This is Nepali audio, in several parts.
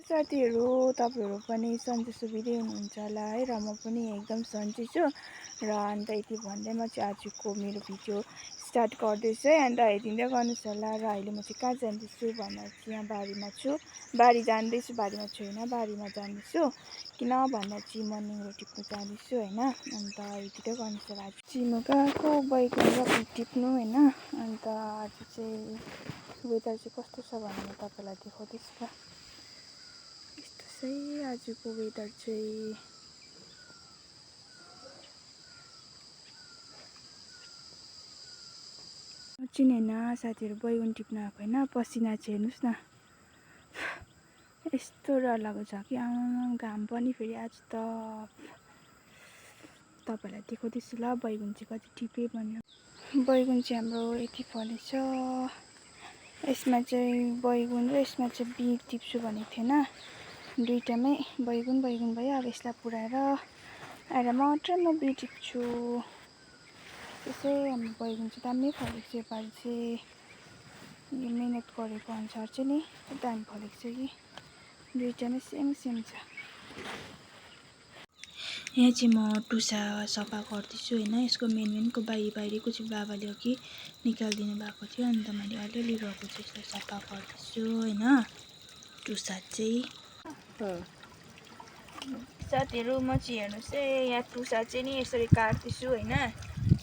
साथीहरू तपाईहरु पनि सन्चै सुविधै हुनुहुन्छ होला है र म पनि एकदम सन्चै छु र अन्त यति भन्दै म चाहिँ आजको मेरो भिडियो स्टार्ट गर्दैछु है। अन्त हेरिदिँदै गर्नुस् होला र अहिले म चाहिँ कहाँ जाँदैछु भन्दा चाहिँ यहाँ बारीमा छु। बारी जाँदैछु, बारीमा छु हैन, बारीमा जाँदैछु किन भन्दा चाहिँ मर्निङ रोटी टिप्नु जाँदैछु हैन। अन्त हेरिदिँदै गर्नुस् होला। आज चाहिँ म गएको बैगुन र भिट टिप्नु हैन। अन्त आज चाहिँ वेदर चाहिँ कस्तो छ भन्ने म तपाईलाई देखाउँदैछु ल। यस्तो चाहिँ आजको वेदर चाहिँ चिन हैन साथीहरु, बैगुन टिप्न आएको हैन। पसिना चाहिँ हेर्नुस् न यस्तो डरलाग्दो छ कि आमाम। घाम पनि फेरि आज त तपाईलाई देखाउँदैछु ल बैगुन चाहिँ कति टिपे भन्नु। बैगुन चाहिँ हाम्रो यति फलेछ। यसमा चाहिँ बैगुन र यसमा चाहिँ बिट टिप्छु भनेको थिएन। दुईटामै बैगुन बैगुन भयो। अब यसलाई पुऱ्याएर आएर मात्र म बिट टिप्छु। त्यसै हाम्रो बैगुन चाहिँ दामी फलेको छ योपालि चाहिँ। यो मेहनत गरेको अनुसार चाहिँ नि दामी फलेको छ कि। दुईटामै सेम सेम छ। यहाँ चाहिँ म टुसा सफा गर्दैछु हैन। यसको मेनको बाहिरको चाहिँ बाबाले अघि निकालिदिनु भएको थियो। अन्त मैले अलिअलि रहेको चाहिँ यसलाई सफा गर्दैछु हैन। टुसा चाहिँ साथीहरु म चाहिँ हेर्नुस् है, यहाँ टुसा चाहिँ नि यसरी काट्दैछु हैन।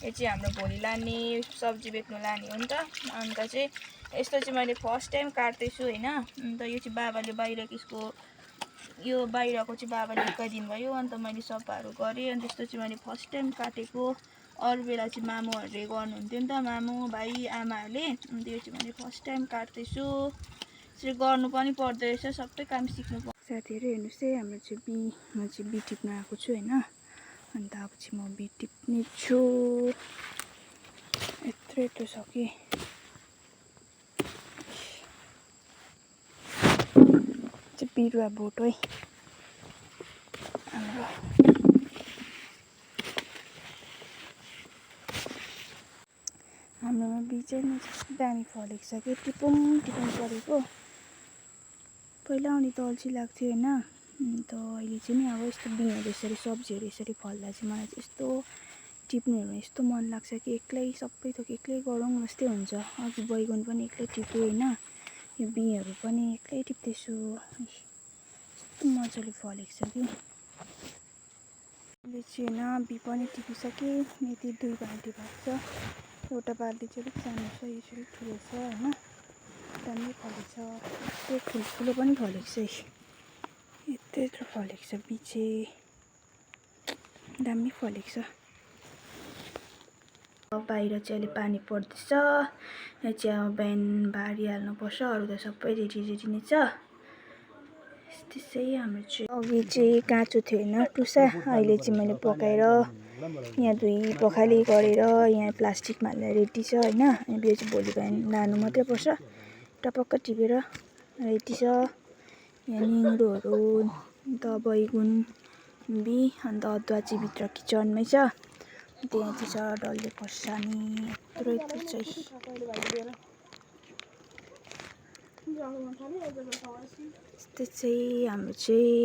यो चाहिँ हाम्रो भोलि लाने सब्जी बेच्नु लाने हो नि त। अन्त चाहिँ यस्तो चाहिँ मैले फर्स्ट टाइम काट्दैछु हैन। अन्त यो चाहिँ बाबाले बाहिरको यसको यो बाहिरको चाहिँ बाबाले हिर्काइदिनु भयो। अन्त मैले सफाहरू गरेँ। अन्त यस्तो चाहिँ मैले फर्स्ट टाइम काटेको। अरू बेला चाहिँ मामुहरूले गर्नुहुन्थ्यो नि त, मामु भाइ आमाहरूले। अन्त यो चाहिँ मैले फर्स्ट टाइम काट्दैछु। यसरी गर्नु पनि पर्दो रहेछ, सबै काम सिक्नु पर्छ। साथीहरु हेर्नुस् है, हाम्रो चाहिँ म चाहिँ बिट टिप्न आएको छु हैन। अन्त अब चाहिँ म बिट टिप्ने छु। यत्रो छ कि चाहिँ बिरुवा बोट है हाम्रो। हाम्रोमा बिट चाहिँ दामी फलेको छ कि टिपौँ परेको। पहिला आउने त अल्छी लाग्थ्यो हैन। अन्त अहिले चाहिँ नि अब यस्तो बिउहरू यसरी सब्जीहरू यसरी फल्दा चाहिँ मलाई चाहिँ यस्तो टिप्नुहरू यस्तो मन लाग्छ कि एक्लै सबै थोक एक्लै गरौँ जस्तै हुन्छ। अघि बैगुन पनि एक्लै टिपेँ हैन। यो बिउहरू पनि एक्लै टिप्दैछु। यस्तो मजाले फलेको छ कि। अहिले चाहिँ हैन बि पनि टिपिसकेँ। यति दुई बाल्टी भएको छ। एउटा बाल्टी चाहिँ अलिक सानो छ, यो चाहिँ ठुलो छ हैन। दामी फलेको छ। त्यो ठुल्ठुलो पनि फलेको छ। यत्रो फलेको छ बि चाहिँ दामी फलेको छ। बाहिर चाहिँ अहिले पानी पर्दैछ। यहाँ चाहिँ अब बिहान बारिहाल्नुपर्छ। अरू त सबै रेडी नै छ। त्यसै हाम्रो चाहिँ अघि चाहिँ काँचो थियो हैन टुसा। अहिले चाहिँ मैले पकाएर यहाँ धुई पखाली गरेर यहाँ प्लास्टिकमा हालेर रेडी छ हैन। अनि यो चाहिँ भोलि बिहान लानु मात्रै पर्छ। टपक्क टिपेर रेडी छ। यहाँ निङ्ग्रोहरू अन्त बैगुन बि अन्त अदुवा चाहिँ भित्र किचनमै छ। त्यहाँ चाहिँ छ डल्ले खोर्सानी यत्रो चाहिँ। यस्तै चाहिँ हाम्रो चाहिँ